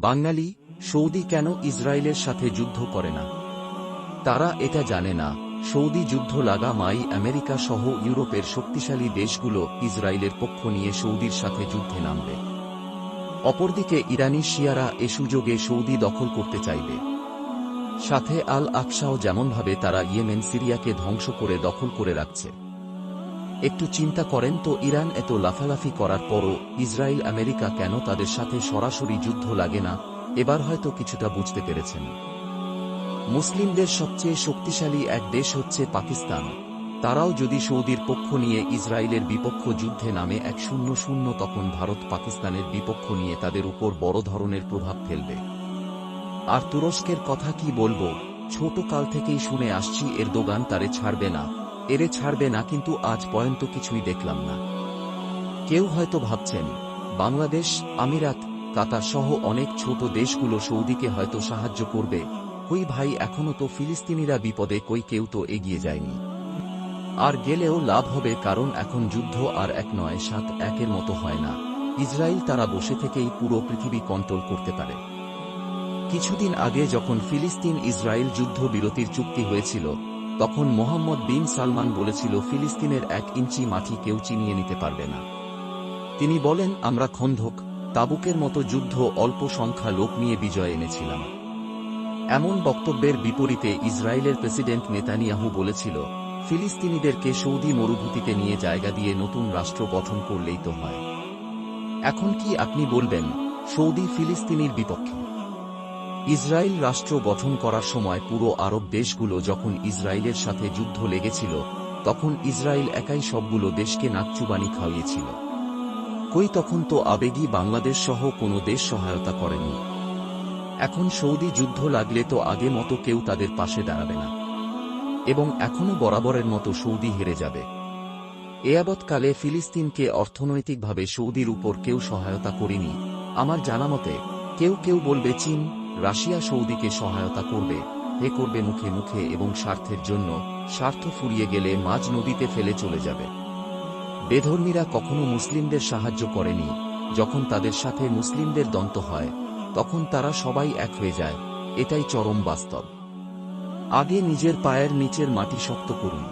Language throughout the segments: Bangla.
বাঙালি, সৌদি কেন ইসরায়েলের সাথে যুদ্ধ করে না? তারা এটা জানে না, সৌদি যুদ্ধ লাগা মাই আমেরিকা সহ ইউরোপের শক্তিশালী দেশগুলো ইসরায়েলের পক্ষ নিয়ে সৌদির সাথে যুদ্ধে নামবে। অপরদিকে ইরানি শিয়ারা এ সুযোগে সৌদি দখল করতে চাইবে। সাথে আল আকসাও যেমনভাবে তারা ইয়েমেন সিরিয়াকে ধ্বংস করে দখল করে রাখছে। একটু চিন্তা করেন তো, ইরান এত লাফালাফি করার পরও ইসরায়েল আমেরিকা কেন তাদের সাথে সরাসরি যুদ্ধ লাগে না? এবার হয়তো কিছুটা বুঝতে পেরেছেন। মুসলিমদের সবচেয়ে শক্তিশালী এক দেশ হচ্ছে পাকিস্তান। তারাও যদি সৌদির পক্ষ নিয়ে ইসরায়েলের বিপক্ষ যুদ্ধে নামে 1-0, তখন ভারত পাকিস্তানের বিপক্ষ নিয়ে তাদের উপর বড় ধরনের প্রভাব ফেলবে। আর তুরস্কের কথা কি বলবো, ছোট কাল থেকেই শুনে আসছি এরদোগান তারে ছাড়বে না, এরে ছাড়বে না, কিন্তু আজ পর্যন্ত কিছুই দেখলাম না। কেউ হয়তো ভাবছেন বাংলাদেশ, আমিরাত, কাতার সহ অনেক ছোট দেশগুলো সৌদিকে হয়তো সাহায্য করবে। কই ভাই, এখনো তো ফিলিস্তিনিরা বিপদে, কই কেউ তো এগিয়ে যায়নি। আর গেলেও লাভ হবে, কারণ এখন যুদ্ধ আর 1 নয় 7-1 মতো হয় না। ইসরায়েল তারা বসে থেকেই পুরো পৃথিবী কন্ট্রোল করতে পারে। কিছুদিন আগে যখন ফিলিস্তিন ইসরায়েল যুদ্ধ বিরতির চুক্তি হয়েছিল, তখন মোহাম্মদ বিন সালমান বলেছিল ফিলিস্তিনের 1 ইঞ্চি মাটি কেউ চিনিয়ে নিতে পারবে না। তিনি বলেন, আমরা খন্দক, তাবুকের মতো যুদ্ধ অল্প সংখ্যা লোক নিয়ে বিজয় এনেছিলাম। এমন বক্তব্যের বিপরীতে ইসরায়েলের প্রেসিডেন্ট নেতানিয়াহু বলেছিল, ফিলিস্তিনিদেরকে সৌদি মরুভূমিতে নিয়ে জায়গা দিয়ে নতুন রাষ্ট্র গঠন করলেই তো হয়। এখন কি আপনি বলবেন সৌদি ফিলিস্তিনির বিপক্ষে? ইসরায়েল রাষ্ট্র গঠন করার সময় পুরো আরব দেশগুলো যখন ইসরায়েলের সাথে যুদ্ধ লেগেছিল, তখন ইসরায়েল একাই সবগুলো দেশকে নাকচুবানি খাওয়িয়েছিল। কই, তখন তো আবেগী বাংলাদেশ সহ কোনো দেশ সহায়তা করেনি। এখন সৌদি যুদ্ধ লাগলে তো আগে মতো কেউ তাদের পাশে দাঁড়াবে না, এবং এখনো বরাবরের মতো সৌদি হেরে যাবে। এয়াবৎকালে ফিলিস্তিনকে অর্থনৈতিকভাবে সৌদির উপর কেউ সহায়তা করেনি আমার জানামতে। কেউ কেউ বলবে চীন, রাশিয়া সৌদিকে সহায়তা করবে, করবে মুখে মুখে এবং স্বার্থের জন্য। স্বার্থ ফুরিয়ে গেলে মাঝ নদীতে ফেলে চলে যাবে। বেধর্মীরা কখনো মুসলিমদের সাহায্য করেনি। যখন তাদের সাথে মুসলিমদের দ্বন্দ্ব হয়, তখন তারা সবাই এক হয়ে যায়। এটাই চরম বাস্তব। আগে নিজের পায়ের নিচের মাটি শক্ত করুন।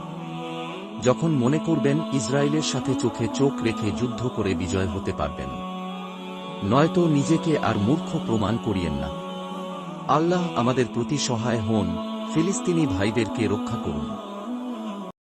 যখন মনে করবেন ইসরায়েলের সাথে চোখে চোখ রেখে যুদ্ধ করে বিজয় হতে পারবেন, নয়তো নিজেকে আর মূর্খ প্রমাণ করিয়েন না। আল্লাহ আমাদের প্রতি সহায় হন। ফিলিস্তিনি ভাইদেরকে রক্ষা করুন।